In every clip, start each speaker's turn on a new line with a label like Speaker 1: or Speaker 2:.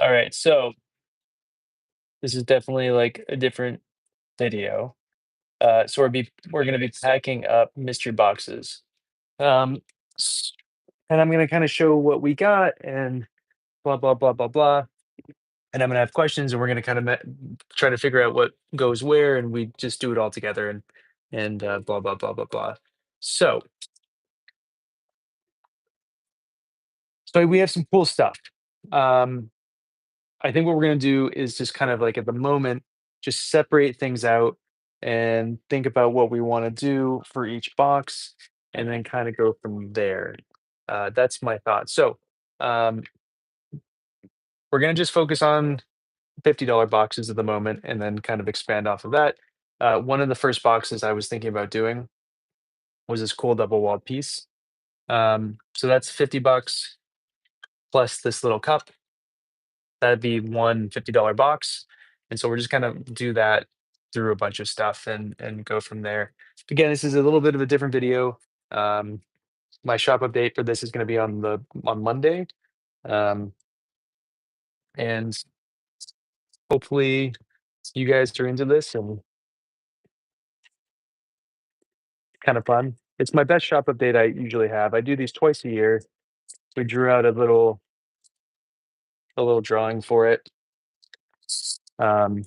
Speaker 1: All right, so this is definitely like a different video. So we're gonna be packing up mystery boxes. Um, s- and I'm gonna kind of show what we got and blah blah blah blah blah. And I'm gonna have questions, and we're gonna kind of try to figure out what goes where, and we just do it all together and blah blah blah blah blah. So so we have some cool stuff. Um, I think what we're gonna do is just kind of like at the moment, just separate things out and think about what we want to do for each box, and then kind of go from there. That's my thought. So um, we're gonna just focus on $50 boxes at the moment, and then kind of expand off of that. One of the first boxes I was thinking about doing was this cool double walled piece. So that's $50 plus this little cup. That'd be one $50 box. And so we're just gonna do that through a bunch of stuff and go from there. Again, this is a little bit of a different video. Um, my shop update for this is gonna be on Monday. Um, and hopefully you guys are into this and kind of fun. It's my best shop update I usually have. I do these twice a year. We drew out a little drawing for it. Um,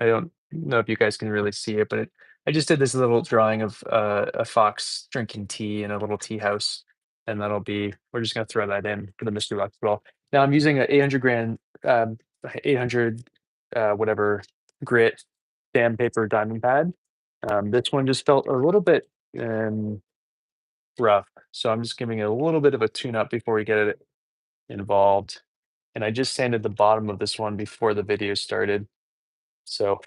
Speaker 1: I don't know if you guys can really see it, but I just did this little drawing of a fox drinking tea in a little tea house, and we're just gonna throw that in for the mystery box as well. Now I'm using a 800 grand, 800 whatever grit sandpaper diamond pad. This one just felt a little bit rough, so I'm just giving it a little bit of a tune up before we get it involved. And I just sanded the bottom of this one before the video started, so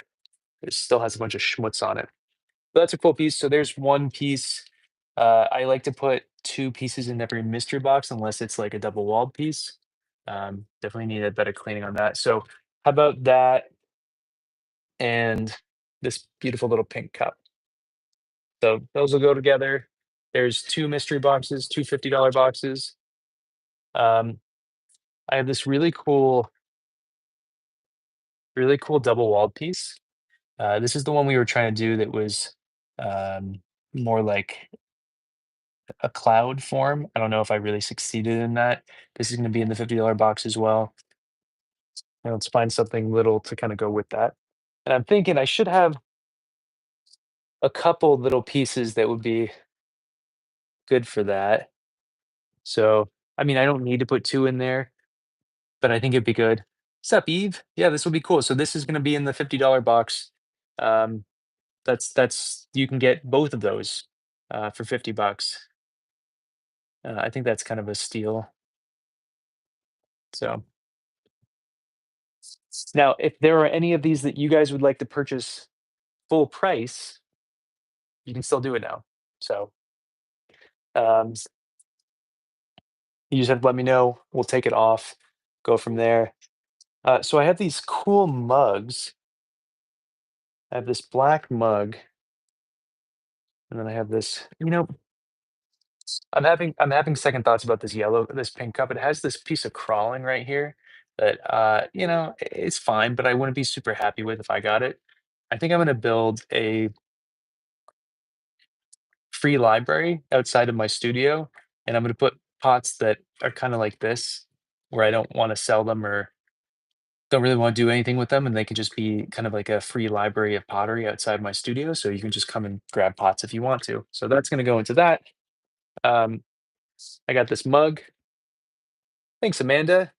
Speaker 1: it still has a bunch of schmutz on it. But that's a cool piece. So there's one piece. I like to put two pieces in every mystery box unless it's like a double walled piece. Definitely need a better cleaning on that. So how about that and this beautiful little pink cup? So those will go together. There's two mystery boxes, two $50 boxes. Um, I have this really cool double walled piece. This is the one we were trying to do that was um, more like a cloud form. I don't know if I really succeeded in that. This is going to be in the $50 box as well. And let's find something little to kind of go with that. And I'm thinking I should have a couple little pieces that would be good for that. So, I mean, I don't need to put two in there, but I think it'd be good. What's up, Eve? Yeah, this will be cool. So this is going to be in the $50 box. Um, that's you can get both of those for $50. I think that's kind of a steal. So now, if there are any of these that you guys would like to purchase full price, you can still do it now. So you just have to let me know. We'll take it off, go from there. So I have these cool mugs. I have this black mug, and then I have this. I'm having second thoughts about this pink cup. It has this piece of crawling right here that it's fine, but I wouldn't be super happy with if I got it. I think I'm gonna build a free library outside of my studio, and I'm gonna put pots that are kind of like this, where I don't want to sell them or don't really want to do anything with them, and they can just be kind of like a free library of pottery outside my studio. So you can just come and grab pots if you want to. So that's gonna go into that. Um, I got this mug. Thanks, Amanda.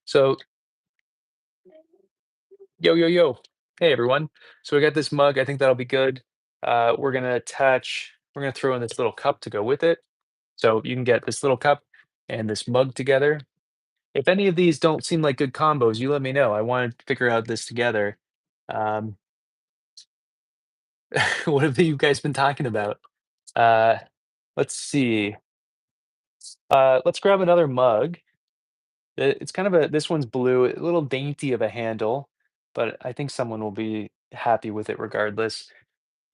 Speaker 1: So yo yo yo, hey everyone. So we got this mug. I think that'll be good. We're gonna throw in this little cup to go with it. So you can get this little cup and this mug together. If any of these don't seem like good combos, you let me know. I want to figure out this together. Um, what have you guys been talking about? Uh, let's see. Let's grab another mug. It's kind of this one's blue, a little dainty of a handle, but I think someone will be happy with it regardless.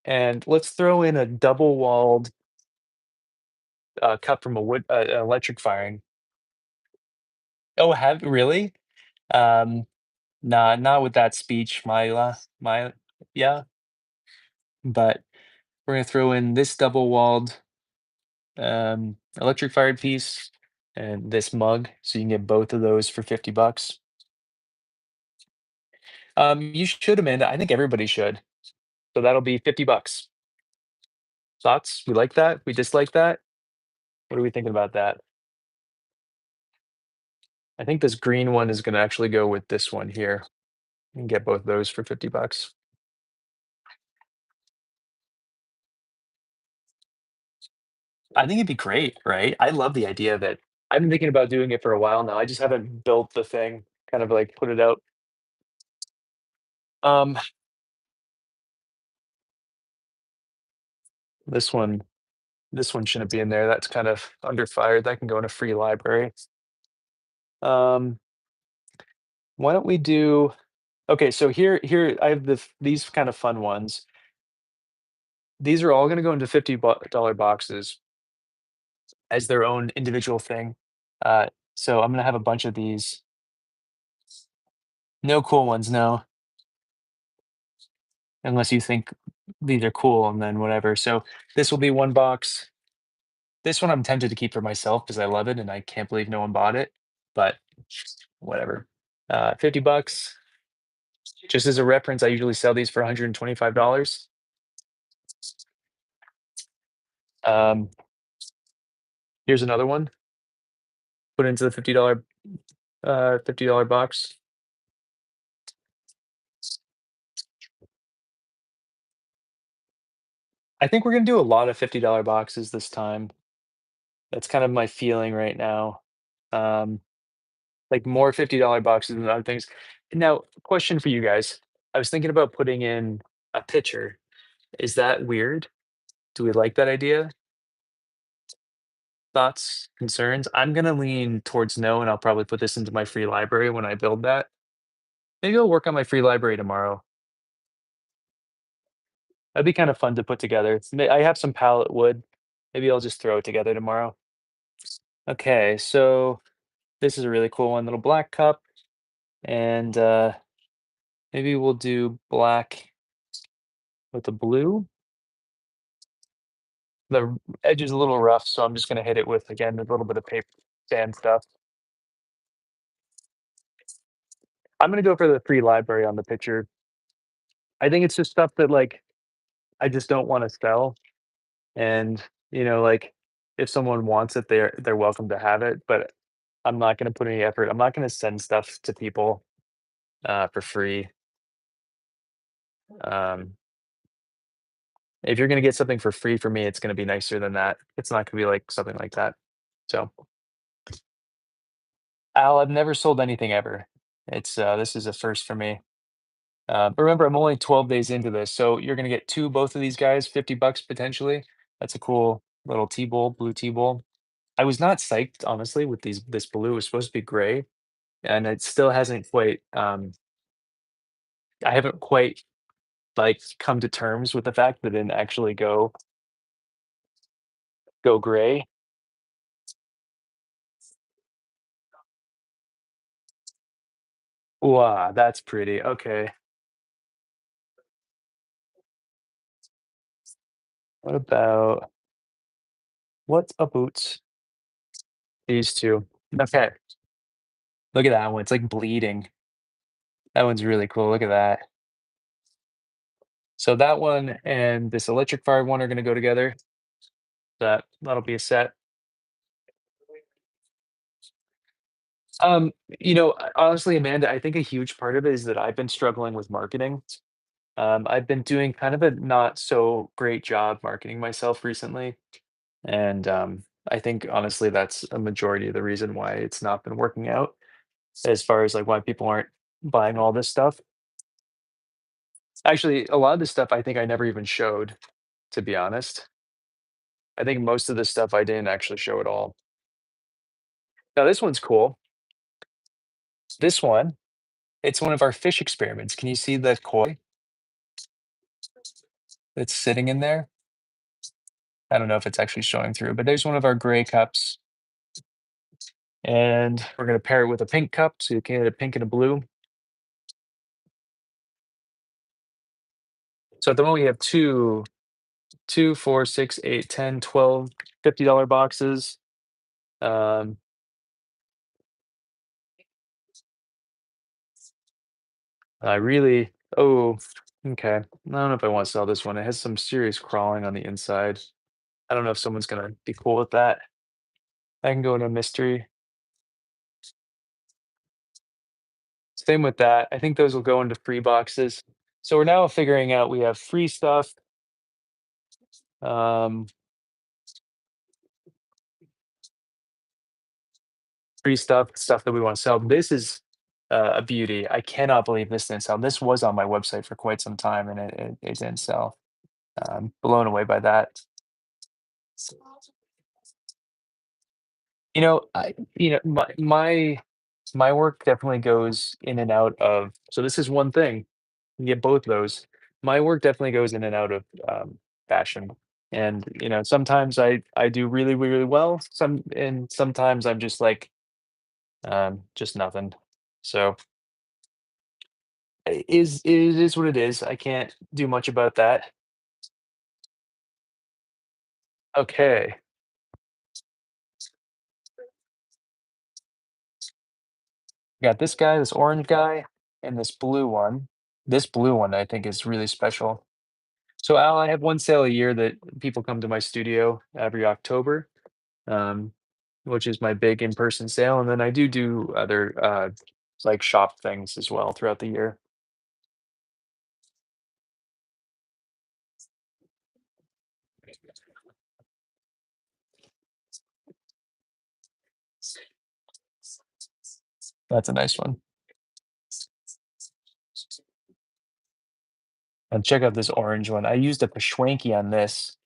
Speaker 1: And let's throw in a double walled cup from an electric firing. Oh, have really? Um, nah, not with that speech, yeah, but we're gonna throw in this double-walled, electric fired piece and this mug, so you can get both of those for 50 bucks. You should, Amanda. I think everybody should. So that'll be 50 bucks. Thoughts? We like that? We dislike that? What are we thinking about that? I think this green one is gonna actually go with this one here and get both those for 50 bucks. I think it'd be great, right? I love the idea of it. I've been thinking about doing it for a while now. I just haven't built the thing, kind of like put it out. Um, this one, this one shouldn't be in there. That's kind of under fire. That can go in a free library. Um, why don't we do? Okay, so here I have these kind of fun ones. These are all going to go into $50 boxes as their own individual thing. So I'm gonna have a bunch of these. No cool ones, no, unless you think these are cool, and then whatever. So this will be one box. This one I'm tempted to keep for myself because I love it and I can't believe no one bought it, but whatever. 50 bucks. Just as a reference, I usually sell these for $125. Um, here's another one. Put into the $50 box. I think we're gonna do a lot of $50 boxes this time. That's kind of my feeling right now. Um, like more $50 boxes and other things. Now, question for you guys. I was thinking about putting in a pitcher. Is that weird? Do we like that idea? Thoughts, concerns? I'm gonna lean towards no, and I'll probably put this into my free library when I build that. Maybe I'll work on my free library tomorrow. That'd be kind of fun to put together. I have some palette wood. Maybe I'll just throw it together tomorrow. Okay, so this is a really cool one, little black cup, and maybe we'll do black with the blue. The edge is a little rough, so I'm just gonna hit it with, again, a little bit of paper sand stuff. I'm gonna go for the free library on the picture. I think it's just stuff that, like, I just don't wanna sell, and, like, if someone wants it, they're welcome to have it, but I'm not gonna put any effort. I'm not gonna send stuff to people, for free. Um, if you're gonna get something for free for me, it's gonna be nicer than that. It's not gonna be, like, something like that. So, Al, I've never sold anything ever. This is a first for me. But remember, I'm only 12 days into this, so you're gonna get both of these guys, 50 bucks potentially. That's a cool little tea bowl, blue tea bowl. I was not psyched, honestly, with this blue. It was supposed to be gray, and it still hasn't quite. I haven't quite like come to terms with the fact that it didn't actually go gray. Wow, that's pretty. Okay, what about what's about these two? Okay, look at that one. It's like bleeding. That one's really cool. Look at that. So that one and this electric fired one are gonna go together. That'll be a set. Um, honestly, Amanda, I think a huge part of it is that I've been struggling with marketing. I've been doing kind of a not so great job marketing myself recently, and I think honestly that's a majority of the reason why it's not been working out as far as like why people aren't buying all this stuff. Actually, a lot of this stuff I think I never even showed, to be honest. I think most of this stuff I didn't actually show at all. Now this one's cool. This one, it's one of our fish experiments. Can you see the koi that's sitting in there? I don't know if it's actually showing through, but there's one of our gray cups. And we're going to pair it with a pink cup. So you can get a pink and a blue. So at the moment, we have two, 4, 6, 8, 10, 12 $50 boxes. Um, I really, oh, okay. I don't know if I want to sell this one. It has some serious crawling on the inside. I don't know if someone's going to be cool with that. I can go into mystery. Same with that. I think those will go into free boxes. So we're now figuring out we have um, free stuff, stuff that we want to sell. This is a beauty. I cannot believe this didn't sell. This was on my website for quite some time and it didn't sell. Blown away by that. My work definitely goes in and out of. So this is one thing. You get both those. My work definitely goes in and out of fashion. And sometimes I do really, really well. Sometimes I'm just like just nothing. So it is what it is. I can't do much about that. Okay. Got this guy, this orange guy, and this blue one. This blue one I think is really special. So Al, I have one sale a year that people come to my studio every October, um, which is my big in-person sale, and then I do other like shop things as well throughout the year. That's a nice one. And check out this orange one. I used a Pashwanky on this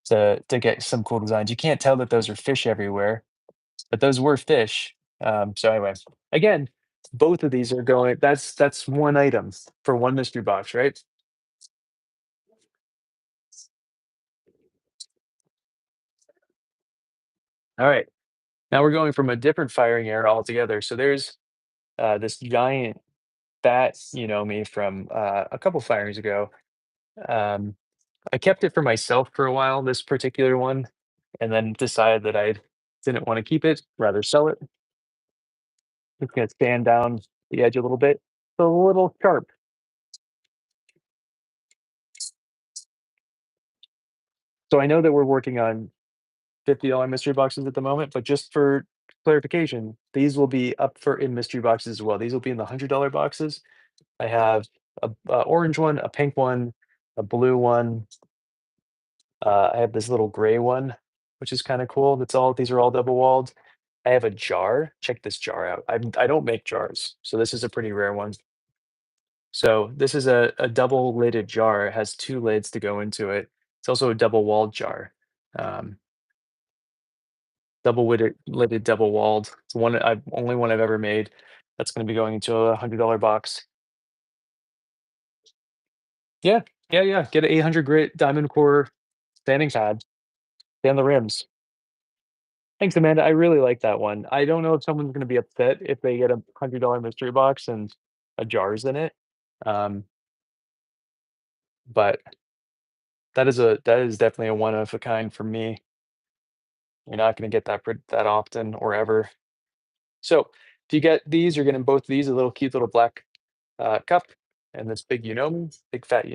Speaker 1: to get some cool designs. You can't tell that those are fish everywhere, but those were fish. So anyway, again, both of these are going. That's one item for one mystery box, right? All right. Now we're going from a different firing error altogether. So there's this giant bat, me from a couple firings ago. Um, I kept it for myself for a while, this particular one, and then decided that I didn't want to keep it, rather sell it. It's going to stand down the edge a little bit. It's a little sharp. So I know that we're working on $50 mystery boxes at the moment, but just for clarification, these will be up for in mystery boxes as well. These will be in the $100 boxes. I have a orange one, a pink one, a blue one. I have this little gray one, which is kind of cool. These are all double walled. I have a jar. Check this jar out. I don't make jars, so this is a pretty rare one. So this is a double lidded jar. It has two lids to go into it. It's also a double walled jar. Um, double lidded, double walled. It's only one I've ever made. That's going to be going into a $100 box. Yeah, yeah, yeah. Get an 800 grit diamond core sanding pad. Sand the rims. Thanks, Amanda. I really like that one. I don't know if someone's going to be upset if they get a $100 mystery box and a jar's in it. Um, but that is definitely a one of a kind for me. You're not going to get that often or ever. So if you get these, you're getting both of these, a little cute little black cup and this big big fat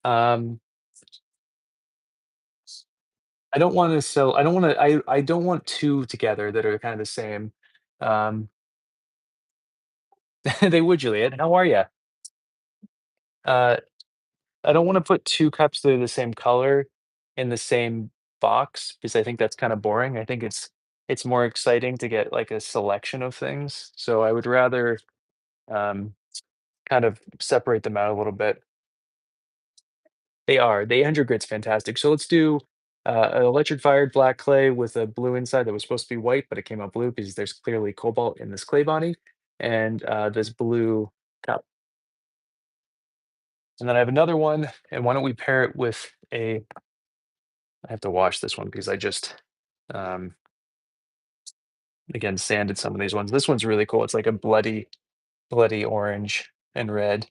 Speaker 1: Um, I don't want to sell. I don't want to. I don't want two together that are kind of the same. Um, they would, Juliet. How are you? Uh, I don't want to put two cups that are the same color in the same box because I think that's kind of boring. I think it's more exciting to get like a selection of things. So I would rather um, kind of separate them out a little bit. They are. The 800 grit's fantastic. So let's do an electric fired black clay with a blue inside that was supposed to be white, but it came out blue because there's clearly cobalt in this clay body and this blue cup. And then I have another one. And why don't we pair it with I have to wash this one because I just um, Again, sanded some of these ones. This one's really cool. It's like a bloody orange and red.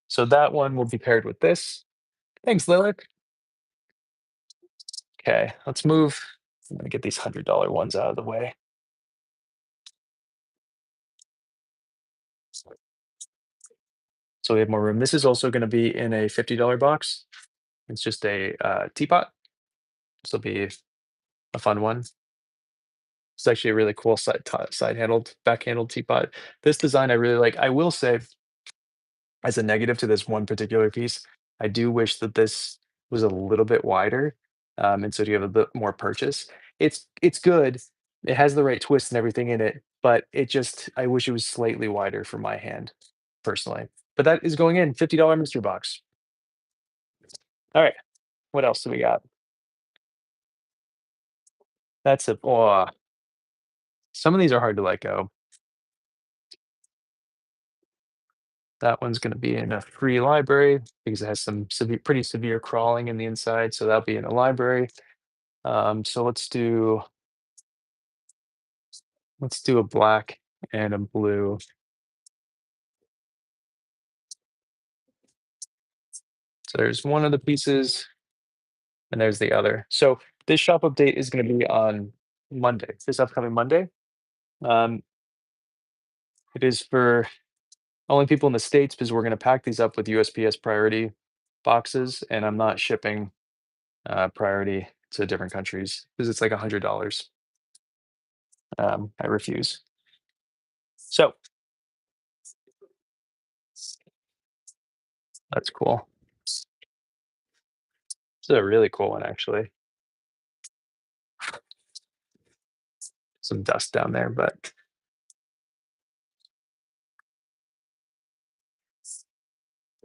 Speaker 1: So that one will be paired with this. Thanks, Lilith. Okay, let's move. I'm gonna get these $100 ones out of the way. So we have more room. This is also going to be in a $50 box. It's just a teapot. This will be a fun one. It's actually a really cool side handled, back handled teapot. This design I really like. I will say, as a negative to this one particular piece, I do wish that this was a little bit wider, and so you have a bit more purchase. It's good. It has the right twist and everything in it, but I wish it was slightly wider for my hand, personally. But that is going in $50 mystery box. All right, what else do we got? Some of these are hard to let go. That one's going to be in a free library because it has some pretty severe crawling in the inside, so that'll be in a library. So let's do a black and a blue. So there's one of the pieces, and there's the other. So this shop update is going to be on Monday, this upcoming Monday. Um, it is for only people in the States because we're going to pack these up with USPS priority boxes, and I'm not shipping priority to different countries because it's like $100. I refuse. So that's cool. This is a really cool one, actually. Some dust down there, but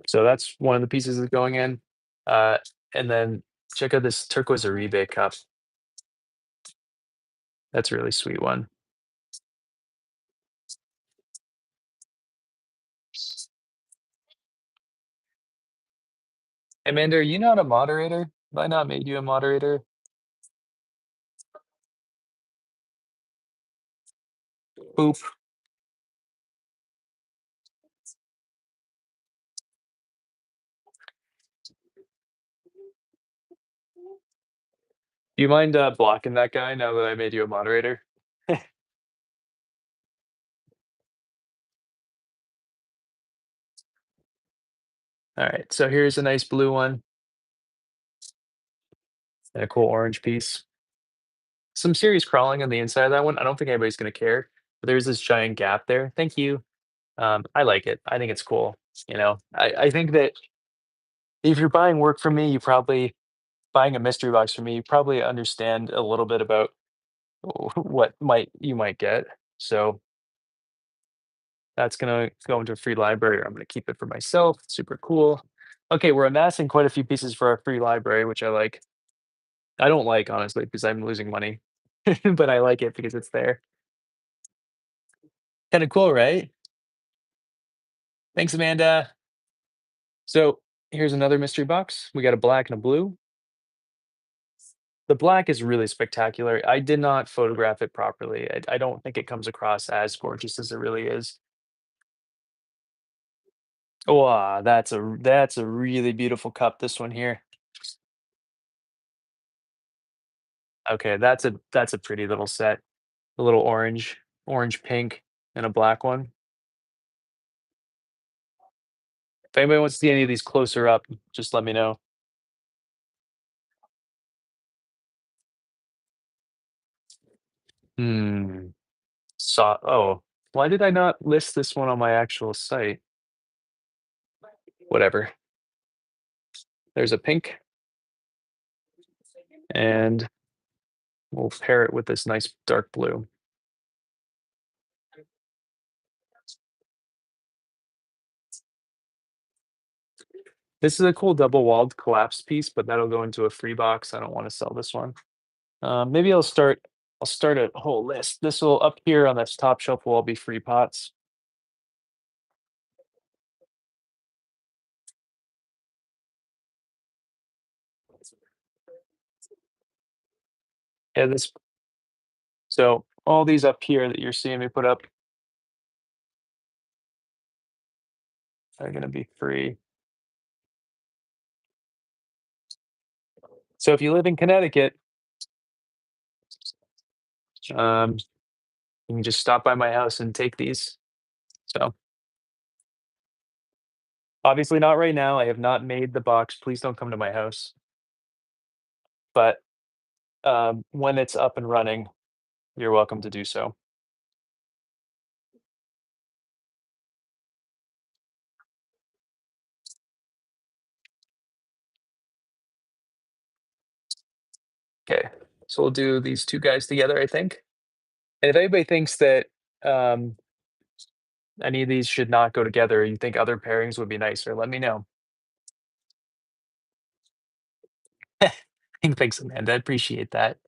Speaker 1: so that's one of the pieces that's going in. Uh, and then check out this turquoise Aribe cup. That's a really sweet one. Amanda, are you not a moderator? Have I not made you a moderator? Boop. Do you mind blocking that guy now that I made you a moderator? All right, so here's a nice blue one and a cool orange piece. Some serious crawling on the inside of that one. I don't think anybody's gonna care, but there's this giant gap there. Thank you. I like it. I think it's cool. I think that if you're buying work from me, you probably buying a mystery box from me, you probably understand a little bit about what you might get. So that's gonna go into a free library. Or I'm gonna keep it for myself. Super cool. Okay, we're amassing quite a few pieces for our free library, which I like. I don't like honestly because I'm losing money, but I like it because it's there. Kind of cool, right? Thanks, Amanda. So here's another mystery box. We got a black and a blue. The black is really spectacular. I did not photograph it properly. I don't think it comes across as gorgeous as it really is. Wow, that's a really beautiful cup, this one here. Okay, that's a pretty little set. A little orange, pink, and a black one. If anybody wants to see any of these closer up, just let me know. Hmm. Why did I not list this one on my actual site? Whatever. There's a pink, and we'll pair it with this nice dark blue. This is a cool double-walled collapse piece, but that'll go into a free box. I don't want to sell this one. Maybe I'll start a whole list. This will up here on this top shelf will all be free pots. Yeah, this so all these up here that you're seeing me put up are gonna be free. So if you live in Connecticut, um, you can just stop by my house and take these. So obviously not right now. I have not made the box. Please don't come to my house. But when it's up and running, you're welcome to do so. Okay. So we'll do these two guys together, I think. And if anybody thinks that um, any of these should not go together, or you think other pairings would be nicer, let me know. Thanks, Amanda. I appreciate that.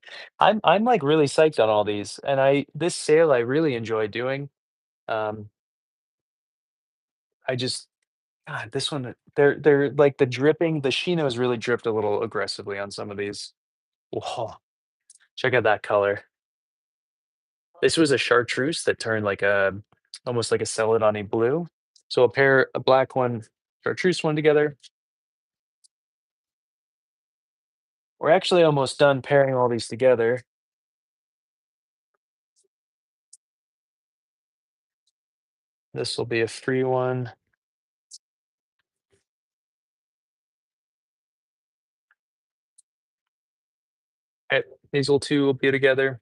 Speaker 1: I'm like really psyched on all these, and I this sale I really enjoy doing. Um, I just God, this one they're like the dripping. The Chinos really dripped a little aggressively on some of these. Whoa, check out that color. This was a chartreuse that turned like a almost like a celadoni blue. So a pair a black one, chartreuse one together. We're actually almost done pairing all these together. This will be a free one. These will two will be together.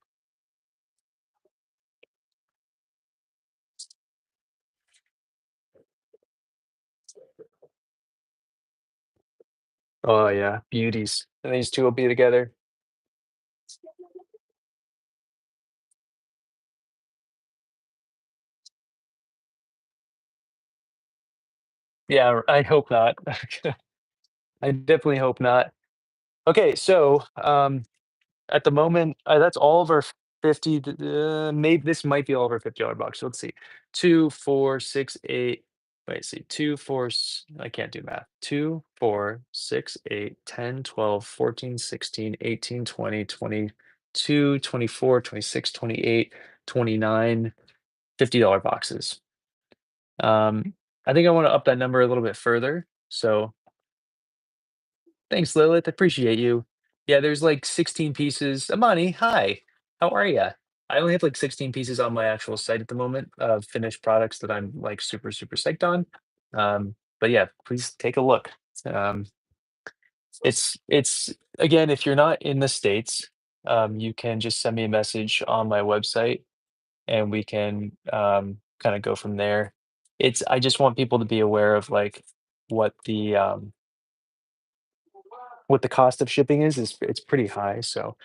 Speaker 1: Oh yeah, beauties. And these two will be together. Yeah, I hope not. I definitely hope not. Okay, so at the moment, that's all of our 50. Maybe this might be all of our $50 bucks. So let's see. Two, four, six, eight. Wait, see. Two, four, I can't do math. 2, 4, 6, 8, 10, 12, 14, 16, 18, 20, 22, 24, 26, 28, 29, $50 boxes. I think I want to up that number a little bit further. So thanks, Lilith. I appreciate you. Yeah, there's like 16 pieces. Amani, hi. How are you? I only have like 16 pieces on my actual site at the moment of finished products that I'm like super, super psyched on. But yeah, please take a look. Um, it's again, if you're not in the States, you can just send me a message on my website and we can kind of go from there. I just want people to be aware of like what the um, what the cost of shipping is it's pretty high. So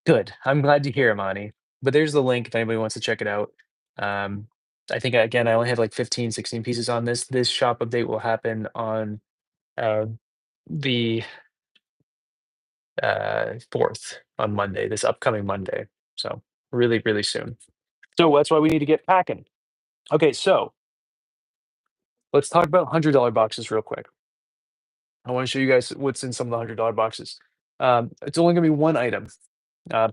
Speaker 1: good. I'm glad to hear, Amani. But there's the link if anybody wants to check it out. Um, I think again, I only have like 15, 16 pieces on this. This shop update will happen on uh, the 4th on Monday, this upcoming Monday. So really, really soon. So that's why we need to get packing. Okay, so let's talk about $100 boxes real quick. I want to show you guys what's in some of the $100 boxes. It's only going to be one item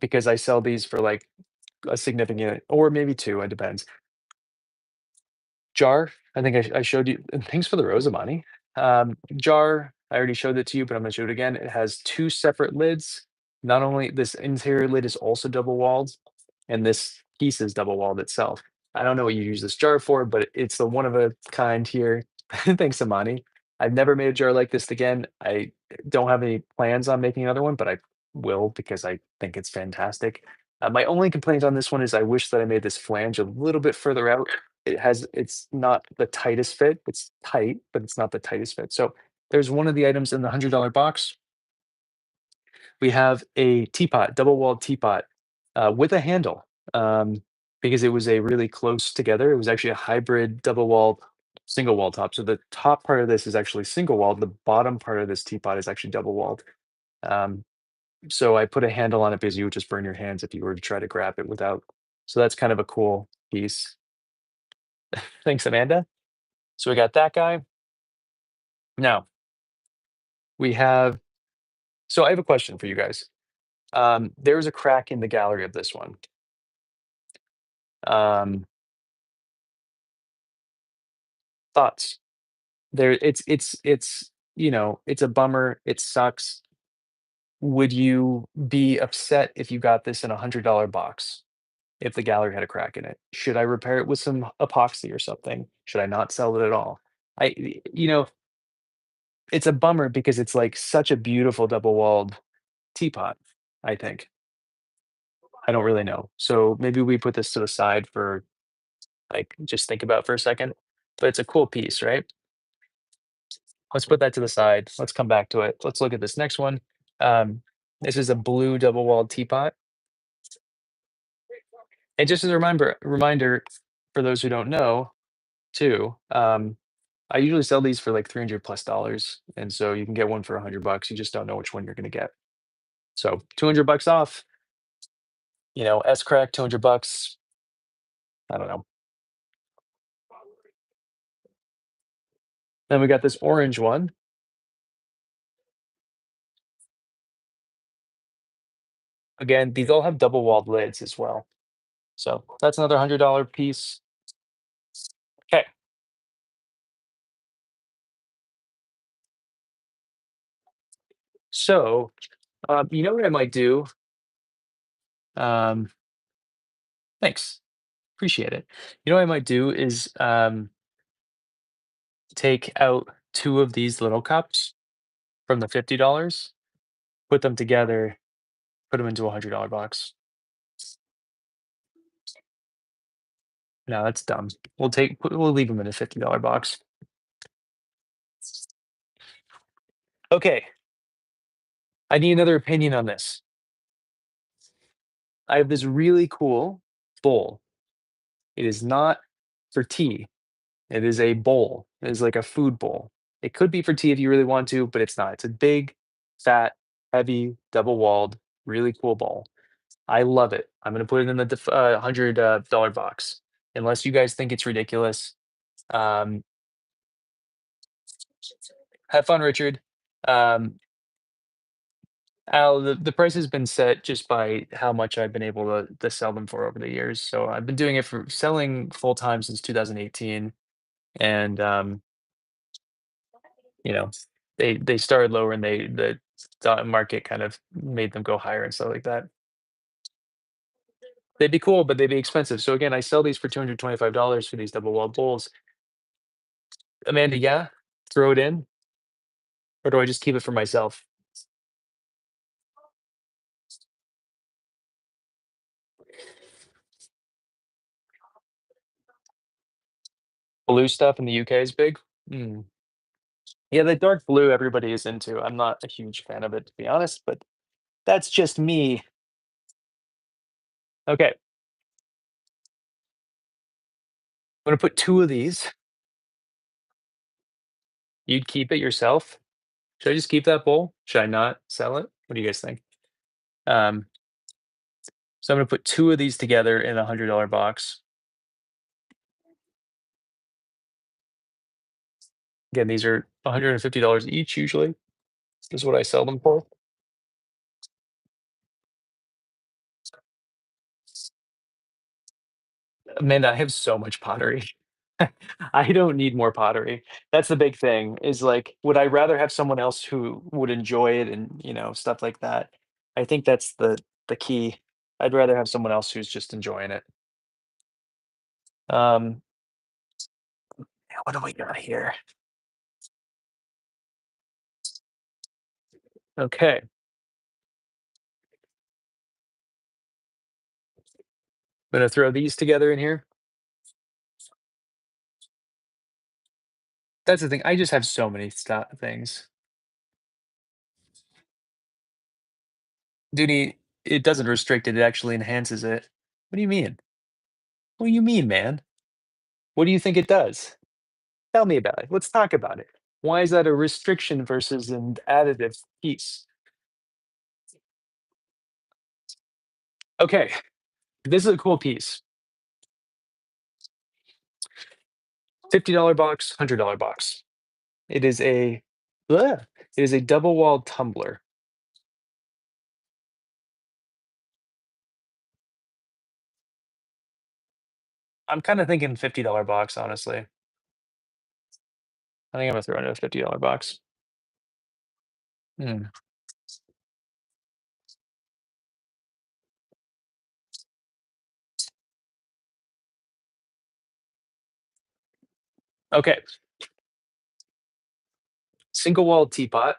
Speaker 1: because I sell these for like a significant, or maybe two, it depends. Jar, I think I showed you. And thanks for the rose, Amani. Jar, I already showed it to you, but I'm gonna show it again. It has two separate lids. Not only this interior lid is also double walled, and this piece is double walled itself. I don't know what you use this jar for, but it's the one of a kind here. Thanks, Amani. I've never made a jar like this again. I don't have any plans on making another one, but I will because I think it's fantastic. My only complaint on this one is I wish that I made this flange a little bit further out. It's not the tightest fit. It's tight, but it's not the tightest fit. So there's one of the items in the $100 box. We have a teapot, double walled teapot with a handle because it was a really close together. It was actually a hybrid double walled single wall top. So the top part of this is actually single walled. The bottom part of this teapot is actually double walled. Um, so I put a handle on it because you would just burn your hands if you were to try to grab it without. So that's kind of a cool piece. Thanks, Amanda. So we got that guy. Now we have. So I have a question for you guys. There's a crack in the gallery of this one. Um, thoughts? It's a bummer. It sucks. Would you be upset if you got this in a $100 box? If the gallery had a crack in it? Should I repair it with some epoxy or something? Should I not sell it at all? It's a bummer because it's like such a beautiful double-walled teapot, I think. I don't really know. So maybe we put this to the side for like just think about for a second. But it's a cool piece, right? Let's put that to the side. Let's come back to it. Let's look at this next one. Um, this is a blue double-walled teapot. And just as a reminder for those who don't know, too, I usually sell these for like 300 plus dollars. And so you can get one for 100 bucks. You just don't know which one you're going to get. So 200 bucks off, S crack, 200 bucks. I don't know. Then we got this orange one. Again, these all have double walled lids as well. So that's another $100 piece. Okay. So, you know what I might do? Um, thanks. Appreciate it. You know what I might do is take out two of these little cups from the $50, put them together, put them into a $100 box. No, that's dumb. We'll leave them in a $50 box. Okay, I need another opinion on this. I have this really cool bowl. It is not for tea. It is a bowl. It is like a food bowl. It could be for tea if you really want to, but it's not. It's a big, fat, heavy, double-walled, really cool bowl. I love it. I'm gonna put it in the $100 box. Unless you guys think it's ridiculous. Um, have fun, Richard. Um, Al, the price has been set just by how much I've been able to sell them for over the years. So I've been doing it for selling full time since 2018, and you know, they started lower and the stock market kind of made them go higher and stuff like that. They'd be cool, but they'd be expensive. So again, I sell these for $225 for these double walled bowls. Amanda, yeah, throw it in, or do I just keep it for myself? Blue stuff in the UK is big. Hmm. Yeah, the dark blue everybody is into. I'm not a huge fan of it, to be honest, but that's just me. Okay, I'm gonna put two of these. You'd keep it yourself? Should I just keep that bowl? Should I not sell it? What do you guys think? Um, so I'm gonna put two of these together in a $100 box. Again, these are $150 each usually, is what I sell them for. Amanda, I have so much pottery. I don't need more pottery. That's the big thing, is like, would I rather have someone else who would enjoy it and, stuff like that? I think that's the key. I'd rather have someone else who's just enjoying it. Um, what do we got here? Okay, I'm gonna throw these together in here. That's the thing. I just have so many things. Duty, it doesn't restrict it. It actually enhances it. What do you mean? What do you mean, man? What do you think it does? Tell me about it. Let's talk about it. Why is that a restriction versus an additive piece? Okay, this is a cool piece. $50 box, $100 box. It is a bleh, it is a double walled tumbler. I'm kind of thinking $50 box, honestly. I think I'm gonna throw in a $50 box. Hmm. Okay, single wall teapot,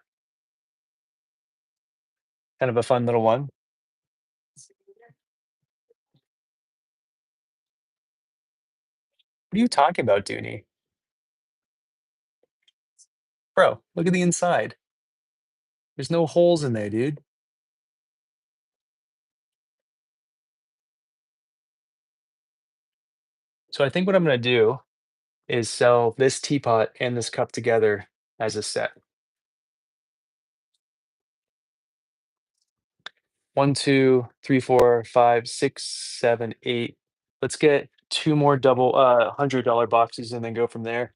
Speaker 1: kind of a fun little one. What are you talking about, Dooney? Bro, look at the inside. There's no holes in there, dude. So I think what I'm gonna do is sell this teapot and this cup together as a set. One, two, three, four, five, six, seven, eight. Let's get two more double $100 boxes and then go from there.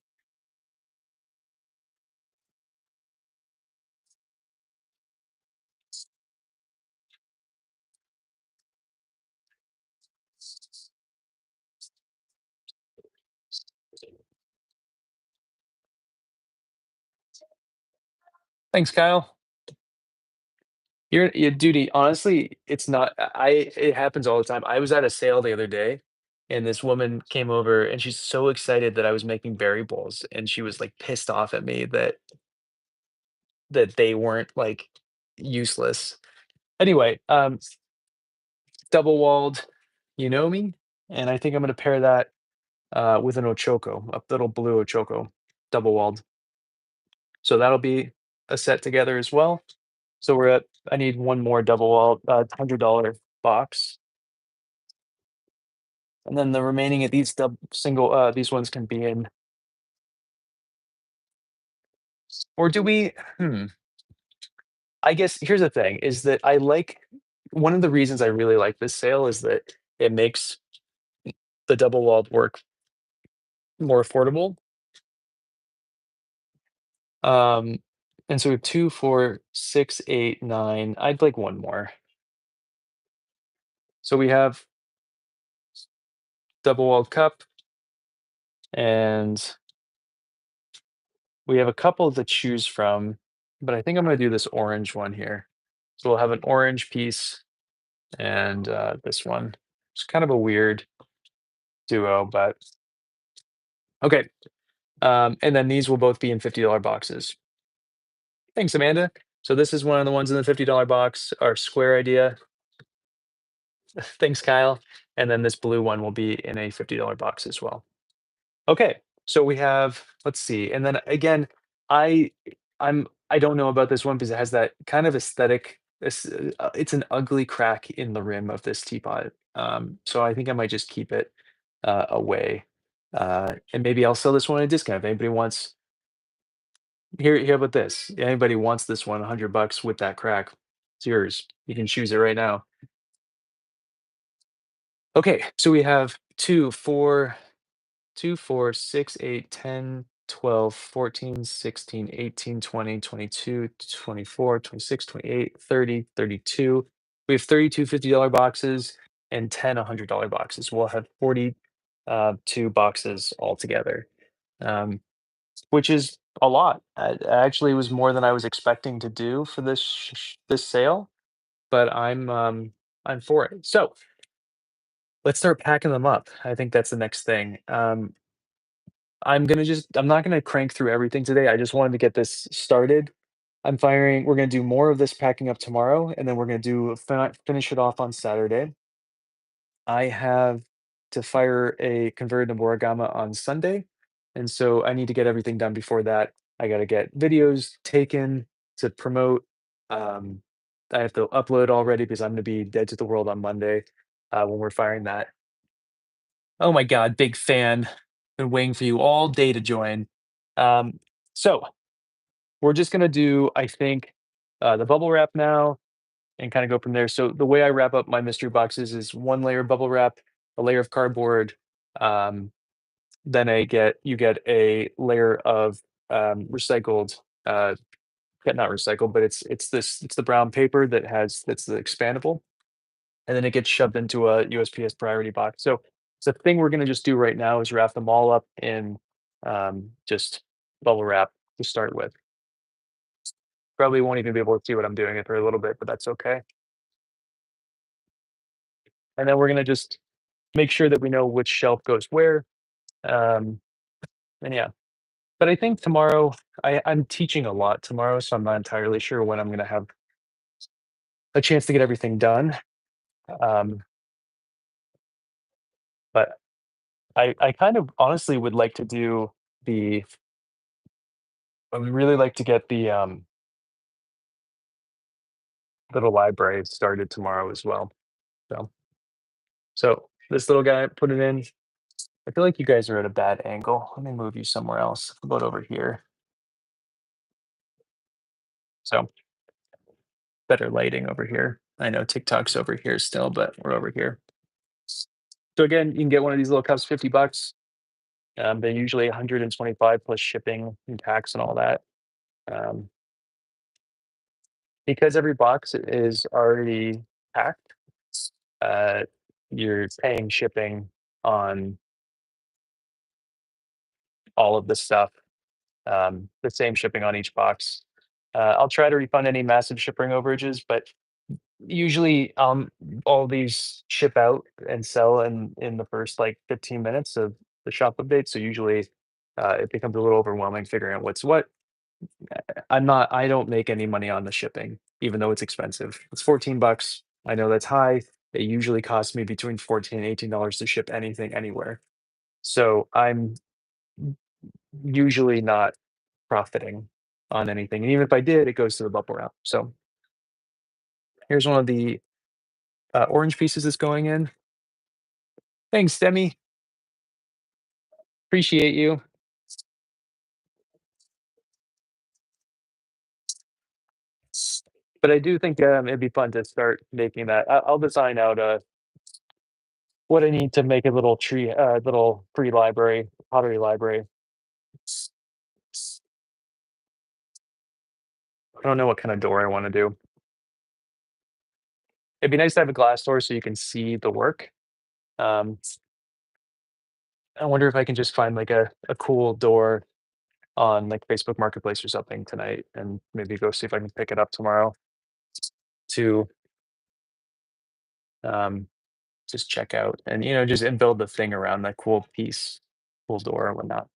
Speaker 1: Thanks, Kyle. You're duty. Honestly, it's not. It happens all the time. I was at a sale the other day, and this woman came over, and she's so excited that I was making berry bowls, and she was like pissed off at me that they weren't like useless. Anyway, double walled, you know me, and I think I'm gonna pair that with an ochoco, a little blue ochoco, double walled. So that'll be a set together as well. So we're at. I need one more double walled, $100 box. And then the remaining of these these ones can be in, or do we I guess here's the thing, is that I like one of the reasons I really like this sale is that it makes the double walled work more affordable. Um, and so we have 2, 4, 6, 8, 9. I'd like one more. So we have double walled cup, and we have a couple to choose from, but I think I'm gonna do this orange one here. So we'll have an orange piece and this one. It's kind of a weird duo, but okay. And then these will both be in $50 boxes. Thanks, Amanda. So this is one of the ones in the $50 box, our square idea. Thanks, Kyle. And then this blue one will be in a $50 box as well. Okay, so we have, let's see, and then again, I I don't know about this one because it has that kind of aesthetic. It's an ugly crack in the rim of this teapot. So I think I might just keep it away. And maybe I'll sell this one at a discount if anybody wants. Here about this. Anybody wants this one, $100 with that crack, it's yours. You can choose it right now. Okay, so we have 2, 4, 6, 8, 10, 12, 14, 16, 18, 20, 22, 24, 26, 28, 30, 32. We have 32 $50 boxes and 10 $100 boxes. We'll have 40 two boxes altogether, um, which is a lot. Actually, it was more than I was expecting to do for this sale, but I'm for it. So let's start packing them up. I think that's the next thing. I'm not gonna crank through everything today. I just wanted to get this started. We're gonna do more of this packing up tomorrow, and then we're gonna finish it off on Saturday. I have to fire a converted to Boragama on Sunday, and so I need to get everything done before that. I gotta get videos taken to promote. Um, I have to upload already because I'm gonna be dead to the world on Monday when we're firing that. Oh my god, big fan. Been waiting for you all day to join. Um, so we're just gonna do, I think, the bubble wrap now and kind of go from there. So the way I wrap up my mystery boxes is one layer of bubble wrap, a layer of cardboard, um, then you get a layer of recycled, not recycled, but it's the brown paper that's the expandable, and then it gets shoved into a USPS priority box. So The thing we're gonna just do right now is wrap them all up in just bubble wrap to start with. Probably won't even be able to see what I'm doing it for a little bit, but that's okay. And then we're gonna just make sure that we know which shelf goes where. Um, and yeah, but I think tomorrow I'm teaching a lot tomorrow, so I'm not entirely sure when I'm gonna have a chance to get everything done. Um, but I kind of honestly would like to do the I would really like to get the little library started tomorrow as well. So this little guy, put it in. I feel like you guys are at a bad angle. Let me move you somewhere else. How about over here? So better lighting over here. I know TikTok's over here still, but we're over here. So again, you can get one of these little cups, 50 bucks. They're usually 125 plus shipping and tax and all that. Um, because every box is already packed, uh, you're paying shipping on all of the stuff, the same shipping on each box. I'll try to refund any massive shipping overages, but usually all these ship out and sell in the first like 15 minutes of the shop update. So usually it becomes a little overwhelming figuring out what's what. I don't make any money on the shipping, even though it's expensive. It's 14 bucks. I know that's high. It usually costs me between 14 and $18 to ship anything anywhere. So I'm usually not profiting on anything. And even if I did, it goes to the bubble wrap. So here's one of the orange pieces that's going in. Thanks, Demi. Appreciate you. But I do think it'd be fun to start making that. I'll design out what I need to make a little tree, little free library, pottery library. I don't know what kind of door I want to do. It'd be nice to have a glass door so you can see the work. Um, I wonder if I can just find like a cool door on like Facebook Marketplace or something tonight, and maybe go see if I can pick it up tomorrow to um, just check out and just and build the thing around that cool piece, cool door and whatnot.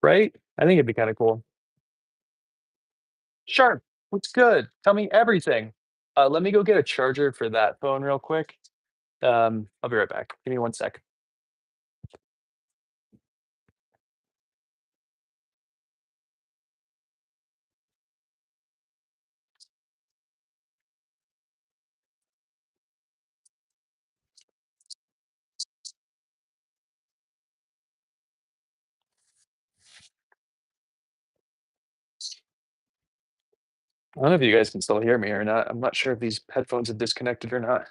Speaker 1: Right? I think it'd be kind of cool. Sharp, what's good? Tell me everything. Let me go get a charger for that phone real quick. I'll be right back. Give me 1 sec. I don't know if you guys can still hear me or not. I'm not sure if these headphones are disconnected or not.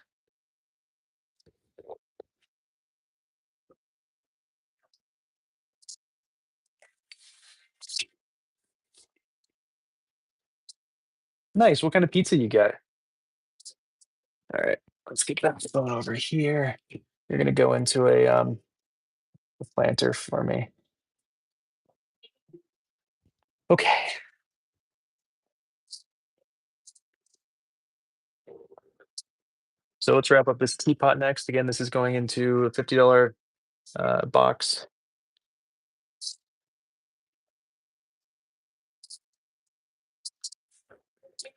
Speaker 1: Nice. What kind of pizza you get? All right, let's get that phone over here. You're gonna go into a planter for me. Okay. So let's wrap up this teapot next. Again, this is going into a $50 box.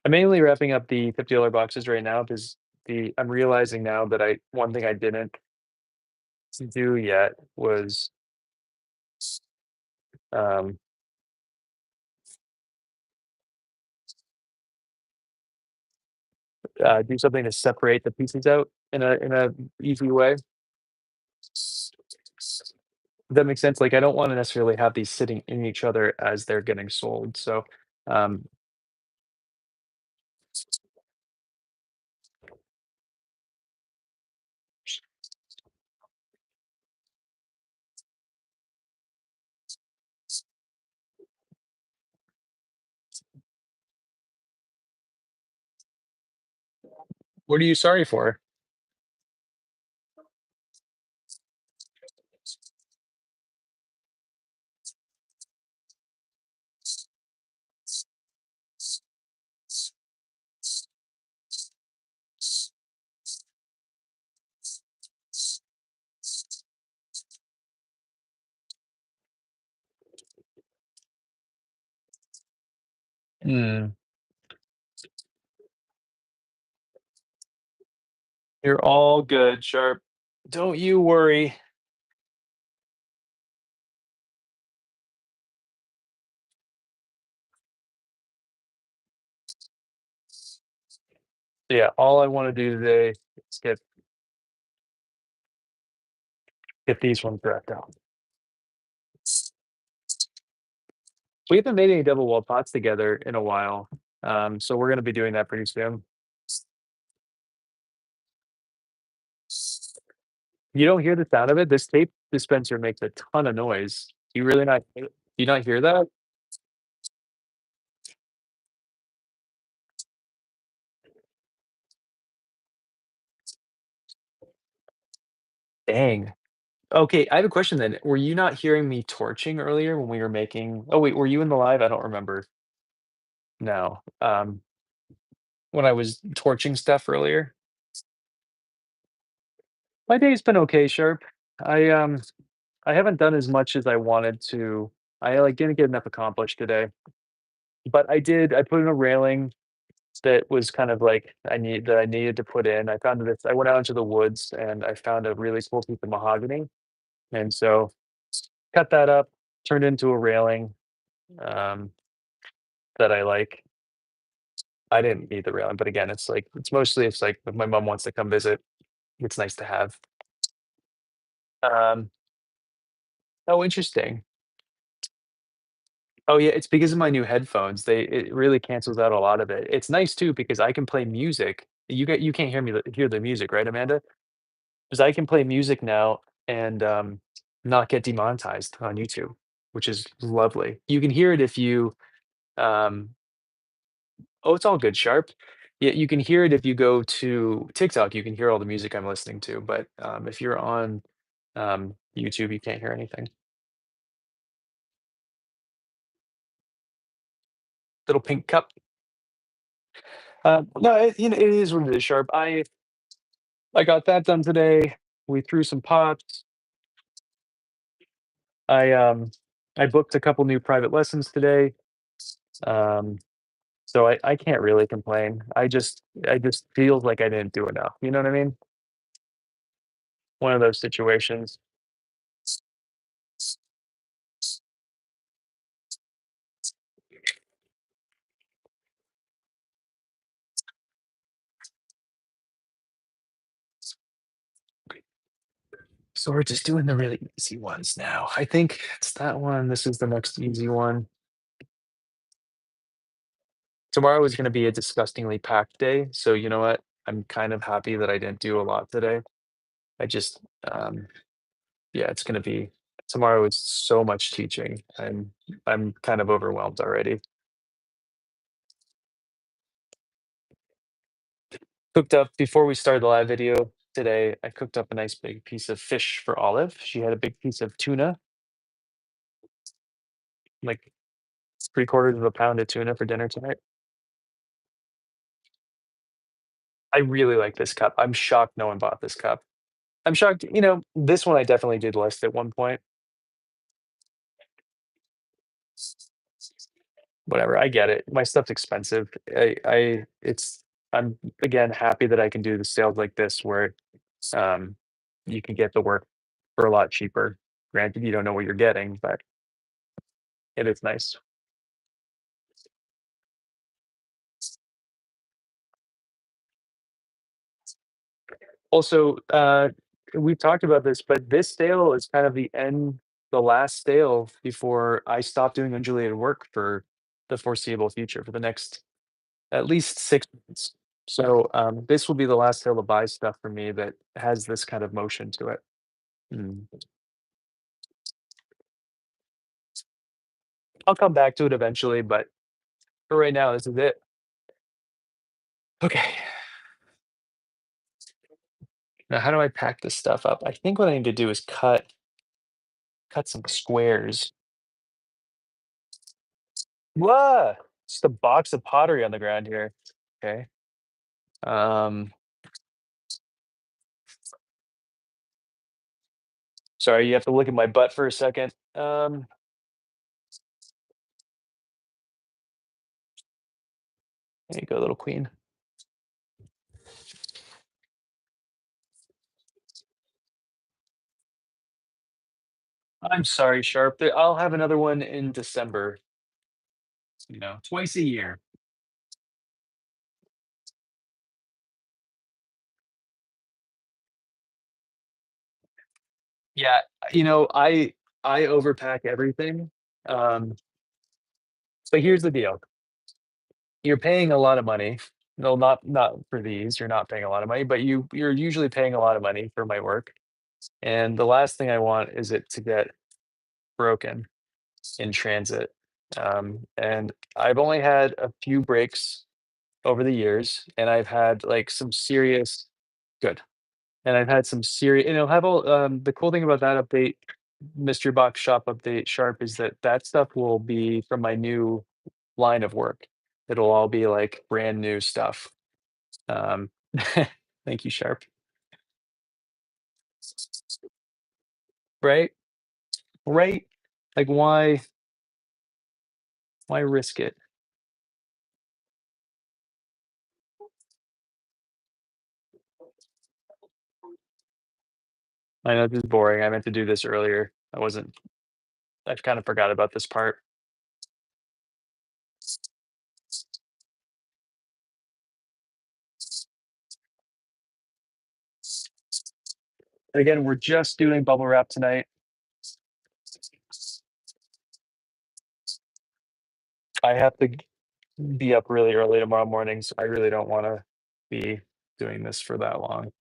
Speaker 1: I'm mainly wrapping up the $50 boxes right now because the I'm realizing now that I one thing I didn't do yet was um, do something to separate the pieces out in a easy way. Does that make sense? Like I don't want to necessarily have these sitting in each other as they're getting sold. So um, What are you sorry for? Mm, you're all good, Sharp. Don't you worry. Yeah, all I want to do today is get these ones wrapped out. We haven't made any double wall pots together in a while, so we're gonna be doing that pretty soon. You don't hear the sound of it? This tape dispenser makes a ton of noise. You really not do you not hear that? Dang. Okay, I have a question then. Were you not hearing me torching earlier when we were making oh, wait, were you in the live? I don't remember. No. When I was torching stuff earlier? My day's been okay, Sharp. I, um, I haven't done as much as I wanted to. I, like, didn't get enough accomplished today, but I put in a railing that was kind of like I needed to put in. I went out into the woods and I found a really cool piece of mahogany, and so cut that up, turned into a railing, um, that I like. I didn't need the railing, but again, it's like if my mom wants to come visit, it's nice to have. Um, oh, interesting. Oh, yeah, it's because of my new headphones. It really cancels out a lot of it. It's nice too because I can play music. You can't hear the music, right, Amanda? Because I can play music now and, not get demonetized on YouTube, which is lovely. You can hear it if you, um oh, it's all good, Sharp. Yeah, you can hear it if you go to TikTok, you can hear all the music I'm listening to, but, if you're on, YouTube, you can't hear anything. Little pink cup. No, it is what it is, Sharp. I got that done today. We threw some pots. I, um, I booked a couple new private lessons today. Um, so I can't really complain. I just feels like I didn't do enough. You know what I mean? One of those situations. So we're just doing the really easy ones now. I think it's that one. This is the next easy one. Tomorrow is going to be a disgustingly packed day. So you know what? I'm kind of happy that I didn't do a lot today. I just, yeah, it's going to be tomorrow is so much teaching. I'm kind of overwhelmed already. Cooked up before we started the live video today. I cooked up a nice big piece of fish for Olive. She had a big piece of tuna, like 3/4 of a pound of tuna for dinner tonight. I really like this cup. I'm shocked no one bought this cup. I'm shocked, this one I definitely did list at one point. Whatever, I get it. My stuff's expensive. I'm again happy that I can do the sales like this where um you can get the work for a lot cheaper. Granted, you don't know what you're getting, but it is nice. Also, we've talked about this, but this sale is kind of the last sale before I stop doing undulated work for the foreseeable future, for the next at least 6 months. So, this will be the last sale to buy stuff for me that has this kind of motion to it. Mm. I'll come back to it eventually, but for right now, this is it. Okay. Now, how do I pack this stuff up? I think what I need to do is cut some squares. Whoa! Just a box of pottery on the ground here. Okay. Um, sorry, you have to look at my butt for a second. There you go, little queen. I'm sorry, Sharp. I'll have another one in December. Twice a year. Yeah, I overpack everything. Um, but here's the deal. You're paying a lot of money. No, not for these. You're not paying a lot of money, but you're usually paying a lot of money for my work. And the last thing I want is it to get broken in transit. And I've only had a few breaks over the years, and I've had like some serious good. And I've had some serious, have all the cool thing about that update, mystery box shop update sharp is that that stuff will be from my new line of work. It'll all be like brand new stuff. Um, thank you, Sharp. Right? Right? Like why risk it? I know this is boring. I meant to do this earlier. I kind of forgot about this part. Again, we're just doing bubble wrap tonight. I have to be up really early tomorrow morning, so I really don't want to be doing this for that long.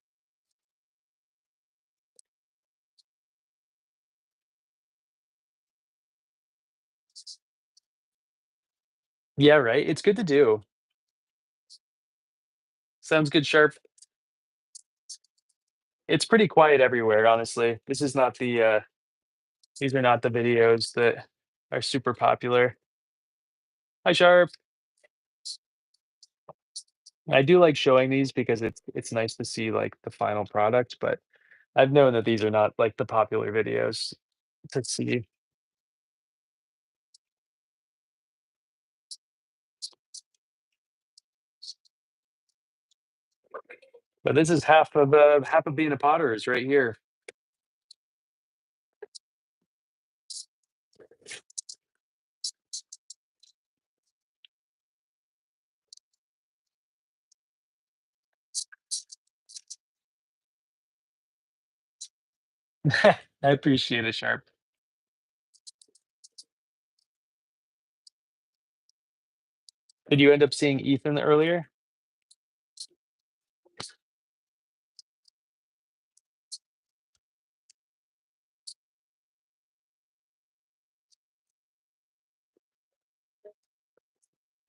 Speaker 1: Yeah, right. It's good to do. Sounds good, Sharp. It's pretty quiet everywhere, honestly. These are not the videos that are super popular. Hi, Sharp. I do like showing these because it's nice to see like the final product, but I've known that these are not like the popular videos to see. But this is half of being a potter is right here. I appreciate it, Sharp. Did you end up seeing Ethan earlier?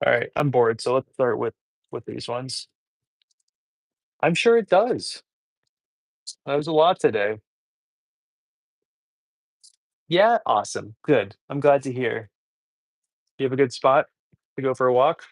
Speaker 1: All right, I'm bored, so let's start with these ones. I'm sure it does. That was a lot today. Yeah, awesome. Good. I'm glad to hear. You have a good spot to go for a walk?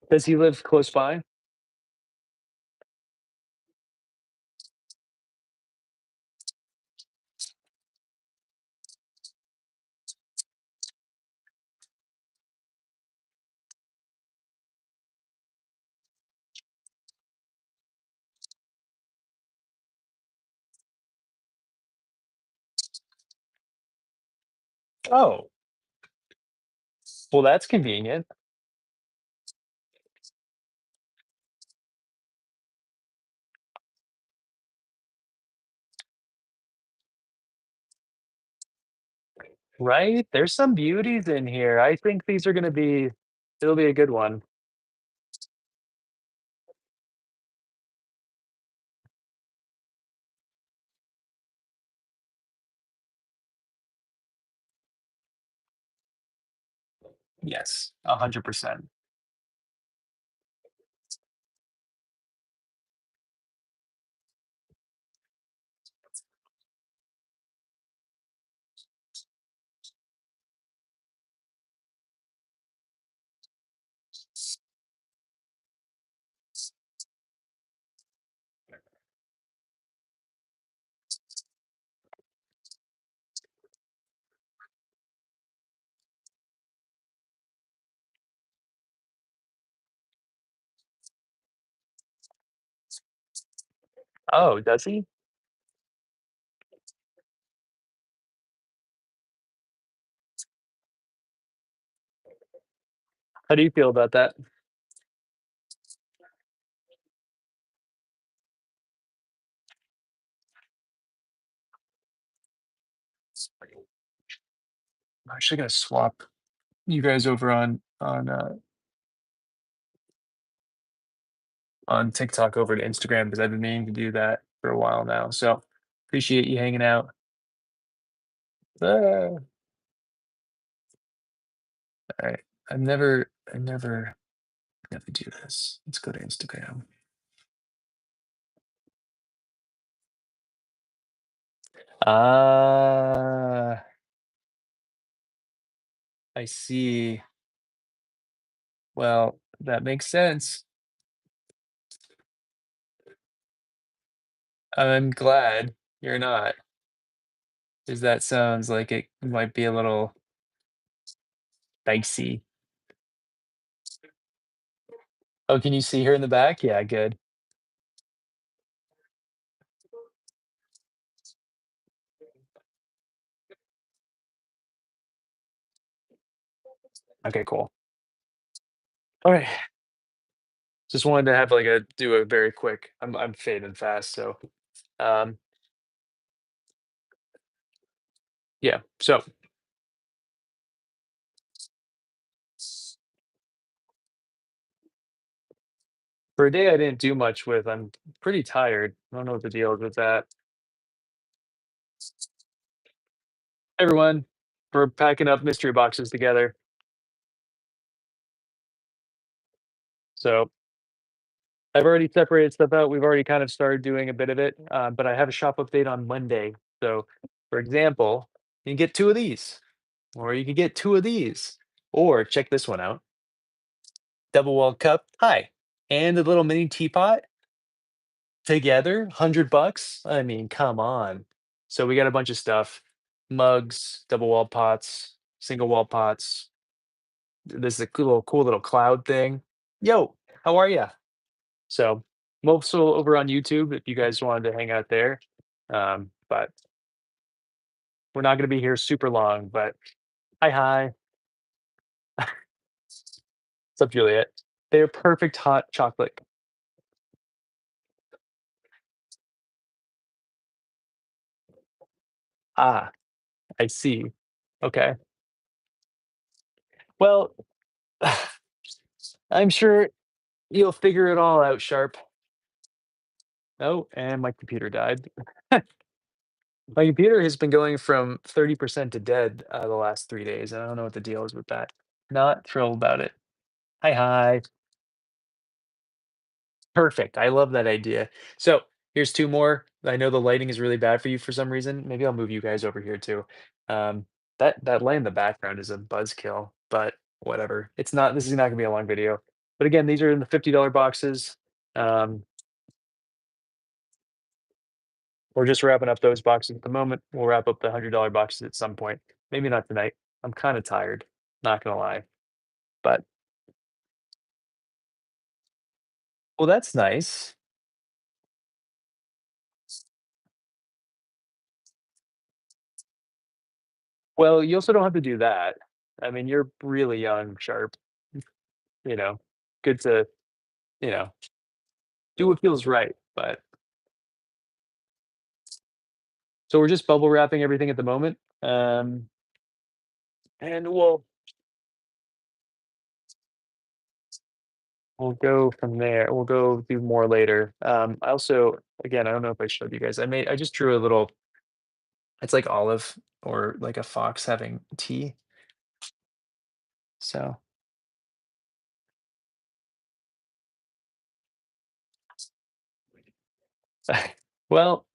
Speaker 1: Does he live close by? Oh, well, that's convenient. Right? There's some beauties in here. I think these are gonna be it'll be a good one. Yes, 100%. Oh, does he? How do you feel about that? I'm actually gonna swap you guys over on TikTok over to Instagram because I've been meaning to do that for a while now. So appreciate you hanging out. All right. I never do this. Let's go to Instagram. Ah, I see. Well, that makes sense. I'm glad you're not, because that sounds like it might be a little dicey. Oh, can you see her in the back? Yeah, good. Okay, cool. All right. Just wanted to have like a do a very quick. I'm fading fast, so um yeah. So for a day I didn't do much with, I'm pretty tired. I don't know what the deal is with that. Everyone, we're packing up mystery boxes together. So I've already separated stuff out. We've already kind of started doing a bit of it, but I have a shop update on Monday. So, for example, you can get two of these, or you can get two of these, or check this one out: double wall cup. Hi, and a little mini teapot together, $100. I mean, come on. So we got a bunch of stuff: mugs, double wall pots, single wall pots. This is a cool little cloud thing. Yo, how are ya? So, I'm also over on YouTube if you guys wanted to hang out there. But we're not gonna be here super long, but hi. What's up, Juliet? They're perfect hot chocolate. Ah, I see. Okay. Well, I'm sure you'll figure it all out, Sharp. Oh, and my computer died. My computer has been going from 30% to dead, the last 3 days. I don't know what the deal is with that. Not thrilled about it. Hi. Perfect. I love that idea. So here's two more. I know the lighting is really bad for you for some reason. Maybe I'll move you guys over here too. Um, that light in the background is a buzzkill, but whatever. It's not. This is not gonna be a long video. But again, these are in the $50 boxes. Um, we're just wrapping up those boxes at the moment. We'll wrap up the $100 boxes at some point. Maybe not tonight. I'm kind of tired. Not gonna lie. But well, that's nice. Well, you also don't have to do that. I mean, you're really young, Sharp. You know, good to you know, do what feels right, but so we're just bubble wrapping everything at the moment. and we'll go from there. We'll go do more later. I also, again, I don't know if I showed you guys. I just drew a little. It's like olive or like a fox having tea. So, well,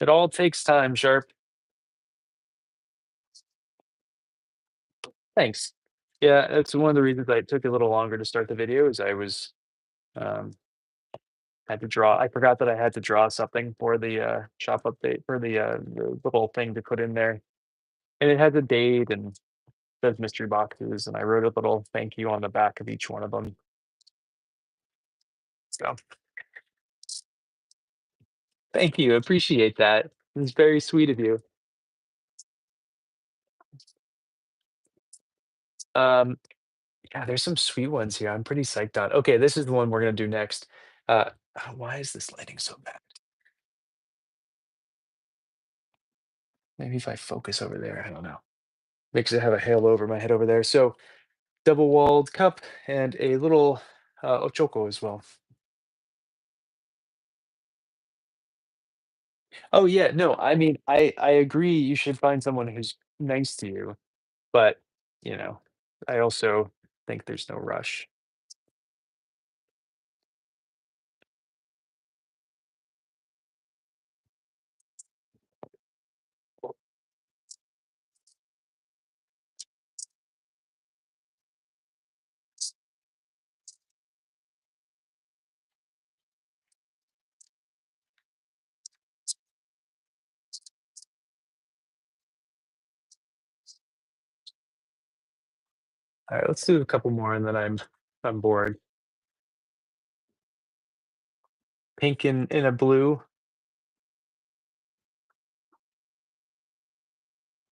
Speaker 1: it all takes time, Sharp. Thanks. Yeah, that's one of the reasons I took a little longer to start the video is I was um, had to draw. I forgot that I had to draw something for the shop update for the little thing to put in there, and it has a date and says mystery boxes, and I wrote a little thank you on the back of each one of them. So thank you, appreciate that. It's very sweet of you. Um, yeah, there's some sweet ones here. I'm pretty psyched on. Okay, this is the one we're gonna do next. Why is this lighting so bad? Maybe if I focus over there, I don't know. Makes it have a halo over my head over there. So double walled cup and a little ochoko as well. Oh yeah, no, I mean I agree you should find someone who's nice to you, but you know, I also think there's no rush. All right, let's do a couple more and then I'm bored. Pink and a blue.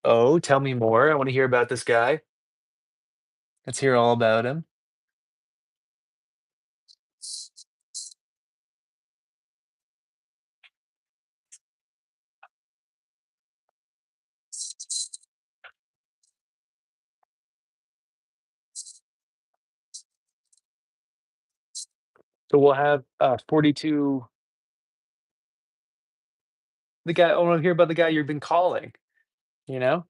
Speaker 1: Oh, tell me more. I want to hear about this guy. Let's hear all about him. So we'll have 42. The guy, I want to hear about the guy you've been calling, you know?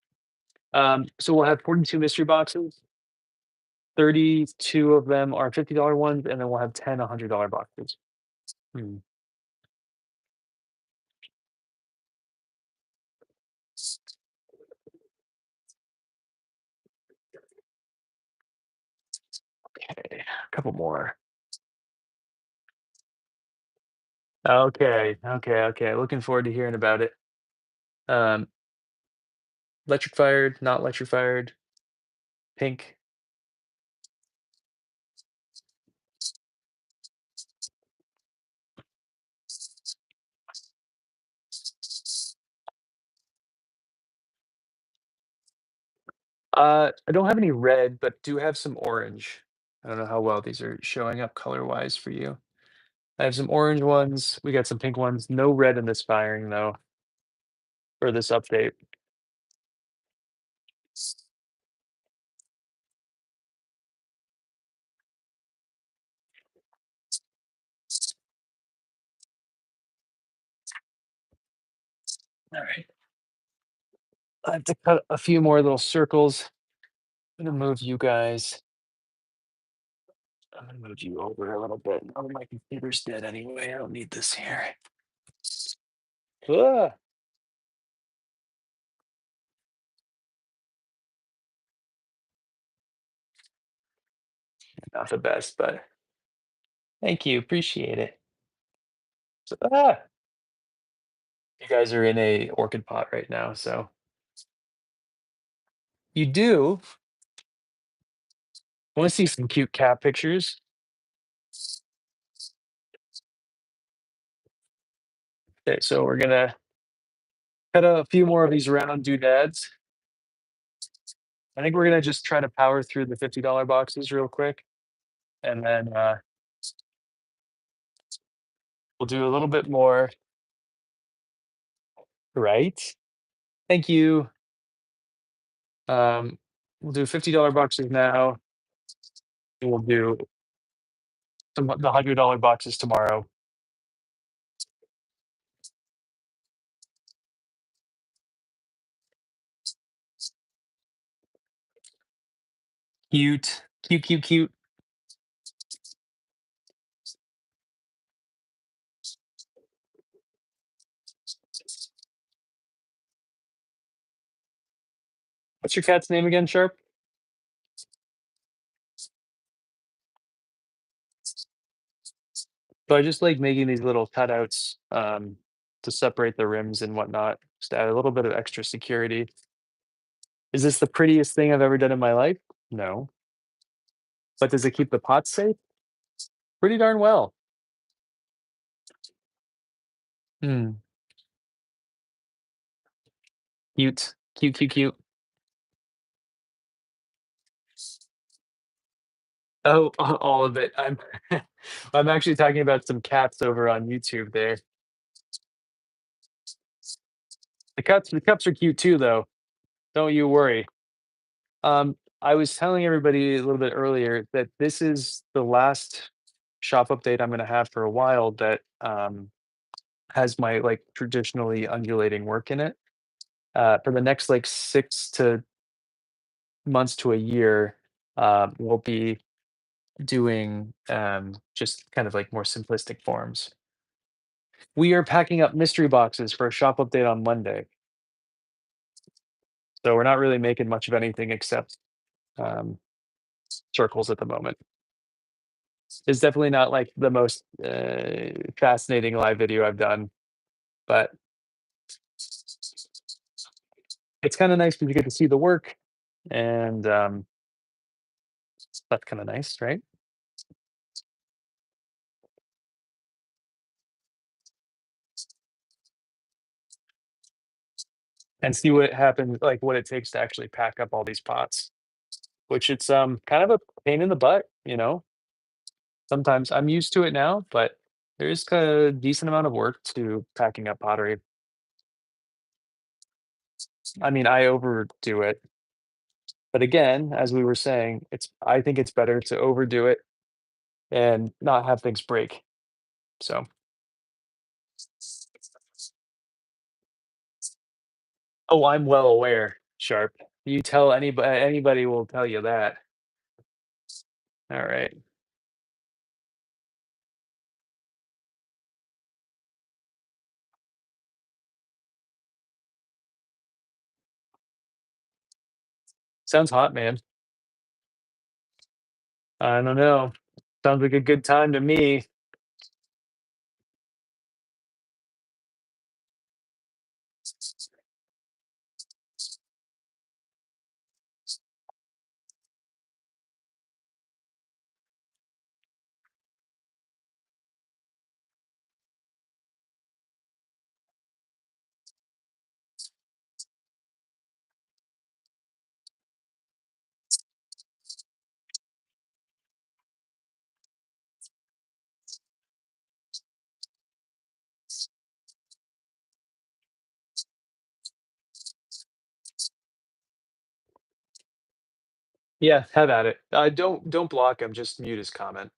Speaker 1: So we'll have 42 mystery boxes. 32 of them are $50 ones, and then we'll have 10 $100 boxes. Hmm. Okay, a couple more. Okay. Looking forward to hearing about it. Um, electric fired, not electric fired, pink. I don't have any red, but do have some orange. I don't know how well these are showing up color wise for you. I have some orange ones. We got some pink ones. No red in this firing though for this update. All right. I have to cut a few more little circles. I'm gonna move you guys. I'm gonna move you over a little bit. Oh, my computer's dead anyway. I don't need this here. Ah, not the best, but thank you. Appreciate it. So, you guys are in a orchid pot right now, so you do want to see some cute cat pictures. Okay, so we're gonna cut a few more of these round doodads. I think we're gonna just try to power through the $50 boxes real quick, and then we'll do a little bit more. Right? Thank you. Um, we'll do $50 boxes now, and we'll do the $100 boxes tomorrow. Cute, cute, cute, cute. What's your cat's name again, Sharp? So I just like making these little cutouts to separate the rims and whatnot, just to add a little bit of extra security. Is this the prettiest thing I've ever done in my life? No. But does it keep the pots safe? Pretty darn well. Hmm. Cute. Cute, cute, cute. Oh, all of it. I'm actually talking about some cats over on YouTube there. The cups are cute too, though. Don't you worry. I was telling everybody a little bit earlier that this is the last shop update I'm gonna have for a while that has my like traditionally undulating work in it. For the next like 6 to months to a year, we'll be doing just kind of like more simplistic forms. We are packing up mystery boxes for a shop update on Monday. So we're not really making much of anything except um, circles at the moment. It's definitely not like the most fascinating live video I've done, but it's kind of nice because you get to see the work, and that's kind of nice, right? And see what happens, like what it takes to actually pack up all these pots, which it's kind of a pain in the butt, you know. Sometimes I'm used to it now, but there's a decent amount of work to packing up pottery. I mean, I overdo it, but again, as we were saying, I think it's better to overdo it and not have things break. So, oh, I'm well aware, Sharp. You tell anybody will tell you that. All right. Sounds hot, man. I don't know. Sounds like a good time to me. Yeah, have at it. Don't block him. Just mute his comment.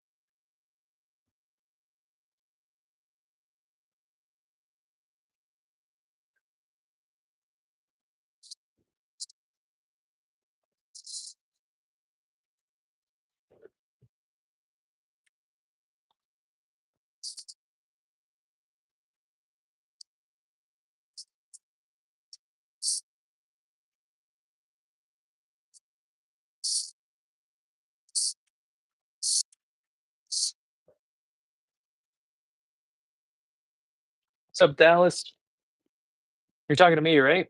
Speaker 1: What's up, Dallas? You're talking to me, right?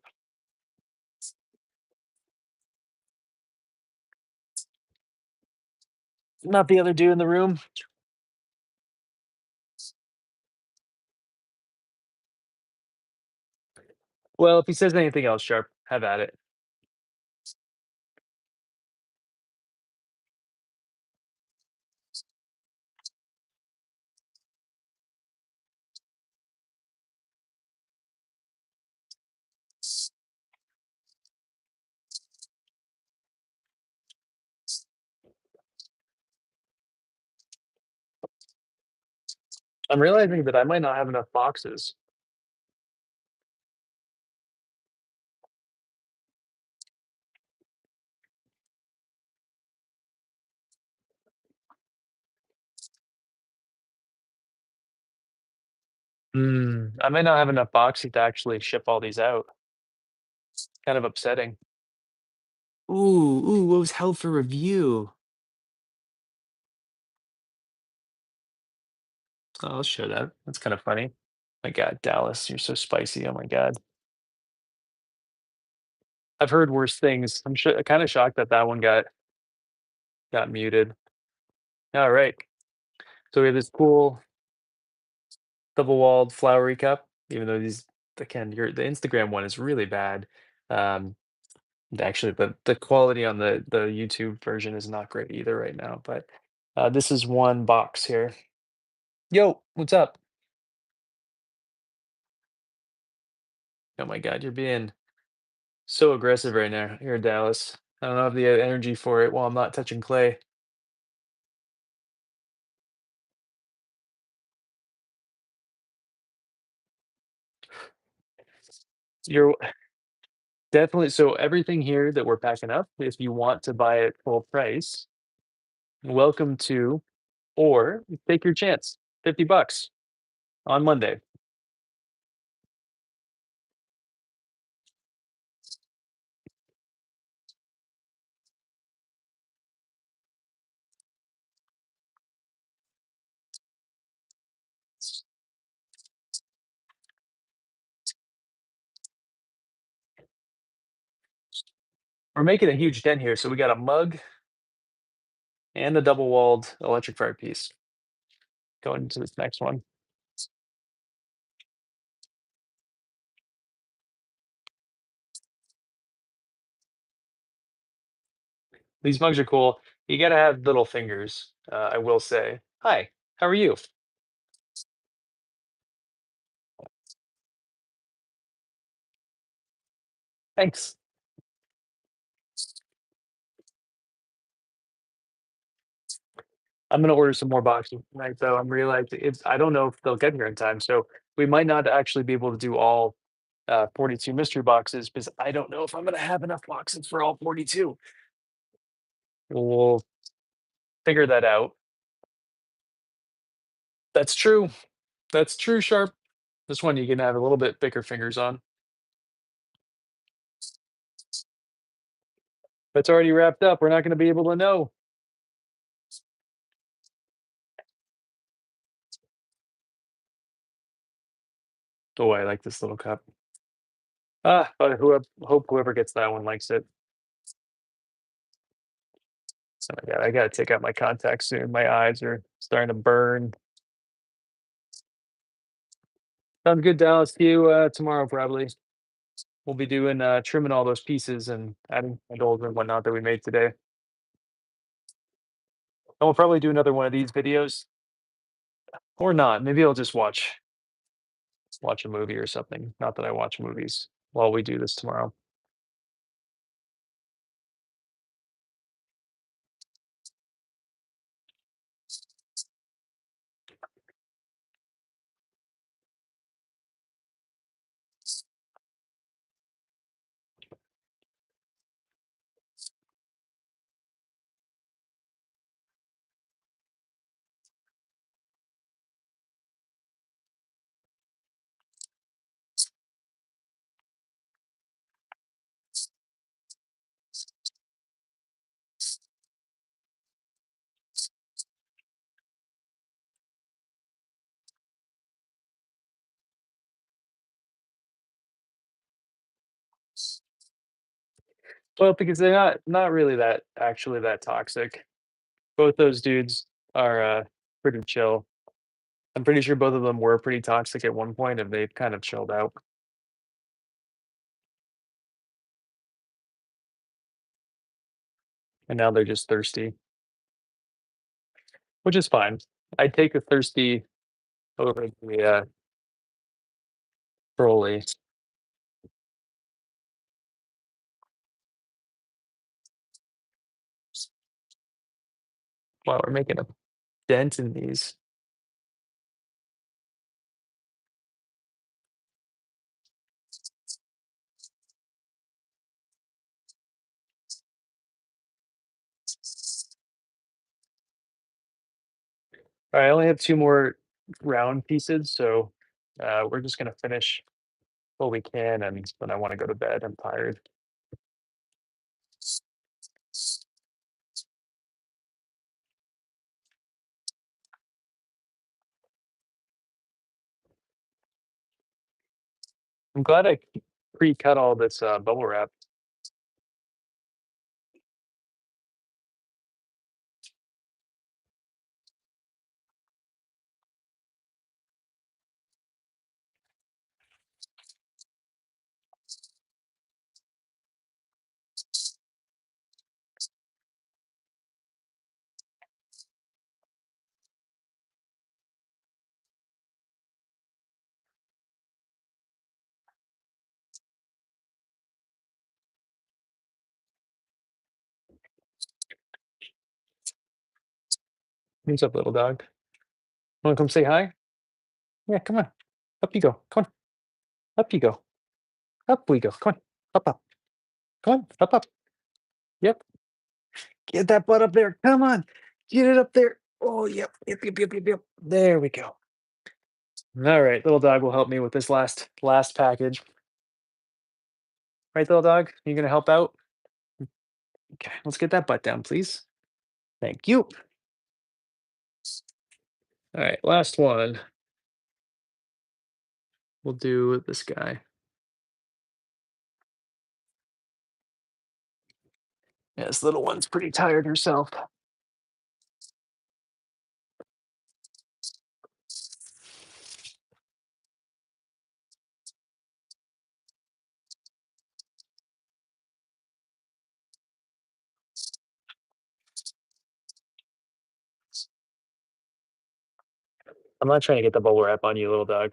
Speaker 1: Not the other dude in the room. Well, if he says anything else, Sharp, have at it. I'm realizing that I might not have enough boxes. I might not have enough boxes to actually ship all these out. Kind of upsetting. Ooh, what was held for review? Oh, I'll show that. That's kind of funny. My God, Dallas, you're so spicy. Oh my God. I've heard worse things. I'm kind of shocked that that one got muted. All right. So we have this cool double-walled flowery cup, even though these again, the Instagram one is really bad. Um, actually, the quality on the YouTube version is not great either right now. But this is one box here. Yo, what's up? Oh my God, you're being so aggressive right now here in Dallas. I don't have the energy for it while I'm not touching clay. You're definitely so everything here that we're packing up, if you want to buy it full price, welcome to, or take your chance. 50 bucks on Monday. We're making a huge dent here. So we got a mug and a double walled electric fire piece going into this next one. These mugs are cool. You got to have little fingers, I will say. Hi, how are you? Thanks. I'm gonna order some more boxes tonight, though. I'm realizing I don't know if they'll get here in time, so we might not actually be able to do all 42 mystery boxes because I don't know if I'm gonna have enough boxes for all 42. We'll figure that out. That's true. That's true, Sharp. This one you can have a little bit thicker fingers on. If it's already wrapped up, we're not gonna be able to know. Oh, I like this little cup. But whoever gets that one likes it. Oh my God, I gotta take out my contacts soon. My eyes are starting to burn. Sounds good, Dallas. See you tomorrow, probably. We'll be doing trimming all those pieces and adding handles and whatnot that we made today. And we'll probably do another one of these videos or not. Maybe I'll just watch a movie or something. Not that I watch movies while we do this tomorrow. Well, because they're not really that actually that toxic. Both those dudes are pretty chill. I'm pretty sure both of them were pretty toxic at one point and they've kind of chilled out. And now they're just thirsty, which is fine. I take a thirsty over the trolley. Wow, we're making a dent in these. All right, I only have two more round pieces, so we're just gonna finish what we can, and then I want to go to bed. I'm tired. I'm glad I pre-cut all this bubble wrap. What's up, little dog? Want to come say hi? Yeah, come on. Up you go. Come on. Up you go. Up we go. Come on. Up, up. Come on. Up, up. Yep. Get that butt up there. Come on. Get it up there. Oh, yep. Yep, yep, yep, yep, yep. There we go. All right, little dog will help me with this last package. Right, little dog? You gonna help out? Okay, let's get that butt down, please. Thank you. All right, last one. We'll do this guy. Yeah, this little one's pretty tired herself. I'm not trying to get the bubble wrap on you, little dog.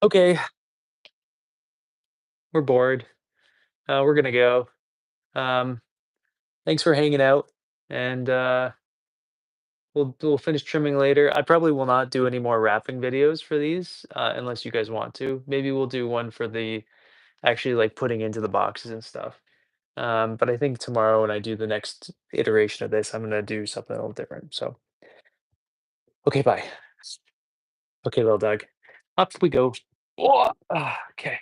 Speaker 1: Okay, we're bored. We're gonna go. Um, Thanks for hanging out, and we'll finish trimming later. I probably will not do any more wrapping videos for these, unless you guys want to. Maybe we'll do one for the actually like putting into the boxes and stuff. But I think tomorrow when I do the next iteration of this, I'm gonna do something a little different. So, okay, bye. Okay, little dog. Up we go. Oh, okay.